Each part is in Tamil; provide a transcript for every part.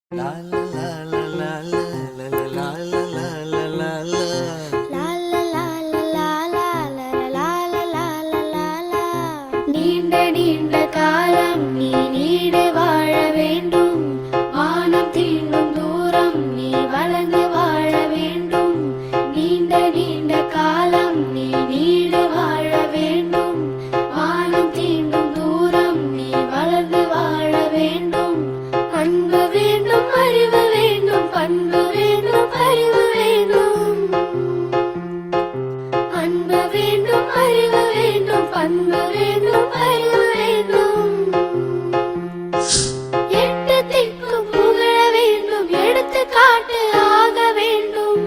நீண்ட நீண்ட காலம் நீ நீடு வாழ வேண்டும். வானம் தீண்டும் தூரம் நீ வளர்ந்து வாழ வேண்டும். நீண்ட நீண்ட காலம் நீ நீடு வாழ வேண்டும். வானம் தீண்டும் தூரம் நீ வளர்ந்து வாழ வேண்டும். அன்பு வேண்டும், அறிவு வேண்டும், பண்பு வேண்டும், அறிவு வேண்டும். அன்பு வேண்டும், அறிவு வேண்டும், பண்பு வேண்டும், அறிவு வேண்டும். எட்டு திக்கும் புகழ வேண்டும், எடுத்துக்காட்டு ஆக வேண்டும்.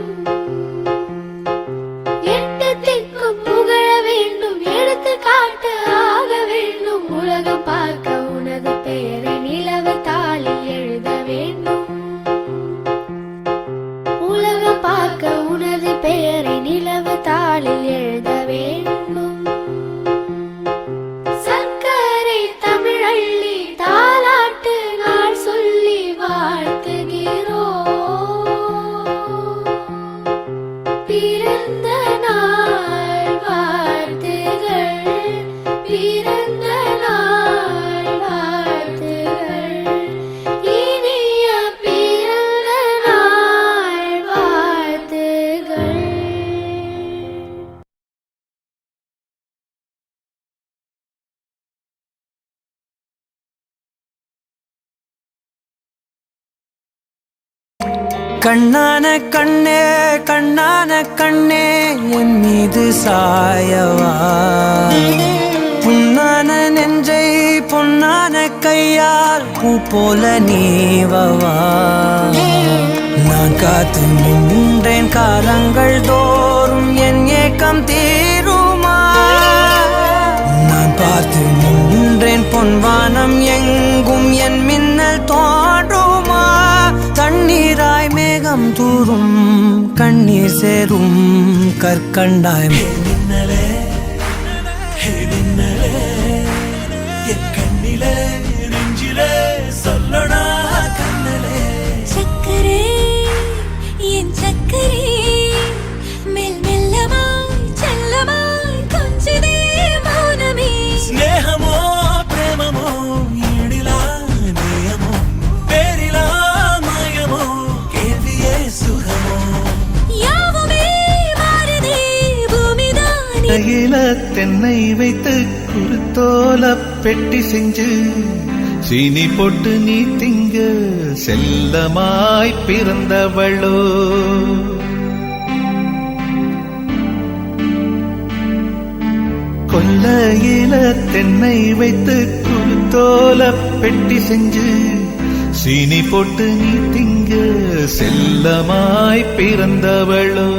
எட்டு திக்கும் புகழ வேண்டும், எடுத்துக்காட்டு ஆக வேண்டும். உலகம் பார்க்க உனது பெயரை நிலவு தாளில் எழுத வேண்டும். உலகம் பார்க்க உனது பெயரை நிலவு தாளில் எழுத வேண்டும். சர்க்கரை தமிழள்ளி தாலாட்டு நாள் சொல்லி வாழ்த்துகிறோம். பிறந்த நாள் வாழ்த்துகள், பிறந்த நாள் வாழ்த்துகள், இனிய பிறந்த நாள் வாழ்த்துகள். கண்ணான கண்ணே கண்ணான கண்ணே என் மீது சாயவா, புண்ணான நெஞ்சை பொன்னான கையால் பூ போல நீவவா. நான் காத்து நின்றேன் காலங்கள் தோறும் என் ஏக்கம் தீருமா. நான் பார்த்து நின்றேன் பொன்வானம் எங்கும் என் மின்னல் தோன்றுமா. தண்ணீராய் மேகம் தூரும் கண்ணீர் சேரும் கற்கண்டாய் மின்னலே மின்னலே என் கண்ணிலே நெஞ்சிலே சொல்லடா கண்ணலே. சக்கரே என் சக்கரே மெல் மெல்லமாய் செல்லமாய் கொஞ்சதே மௌனமே. ஸ்நேகமோ பிரேமமோ ஈடிலா நேயமோ பேரிலா மாயமோ கேள்வியே சுகமோ யாவுமே மாறுதே பூமிதானே. கையில தென்னை வைத்து குருத்தோல பெட்டி செஞ்சு சீனி போட்டு நீ திங்க செல்லமாய் பிறந்தவளோ. கொல்லையில தென்னை வைத்து குருத்தோல பெட்டி செஞ்சு சீனி போட்டு நீ திங்க செல்லமாய் பிறந்தவளோ.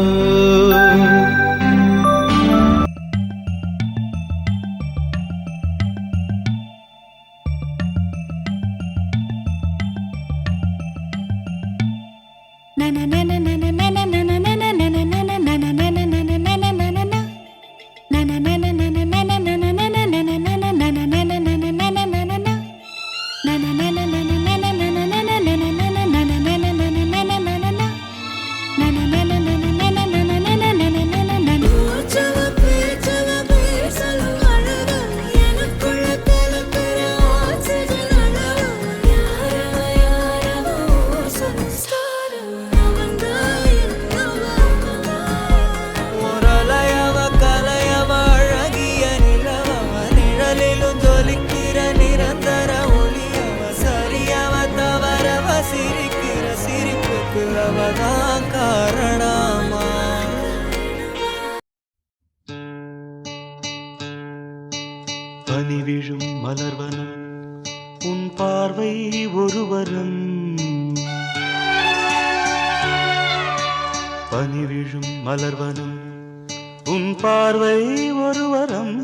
காரணமா பனி விழும் மலர்வனம் உன் பார்வை ஒருவரம். பனி விழும் மலர்வனம் உன் பார்வை ஒருவரம்.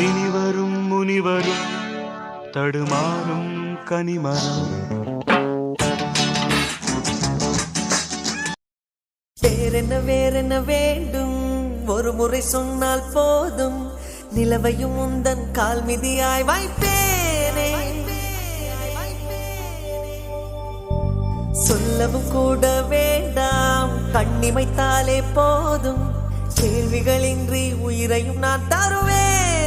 இனிவரும் முனிவரும் தடுமாறும் கனிமரம். வேறென்ன வேண்டும், ஒரு முறை சொன்னால் போதும். நிலவையும் உந்தன் கால் மிதியாய் வைப்பேனே. சொல்லவும் கூட வேண்டாம், கண்ணிமைத்தாலே போதும், கேள்விகளின்றி உயிரையும் நான் தருவேன்.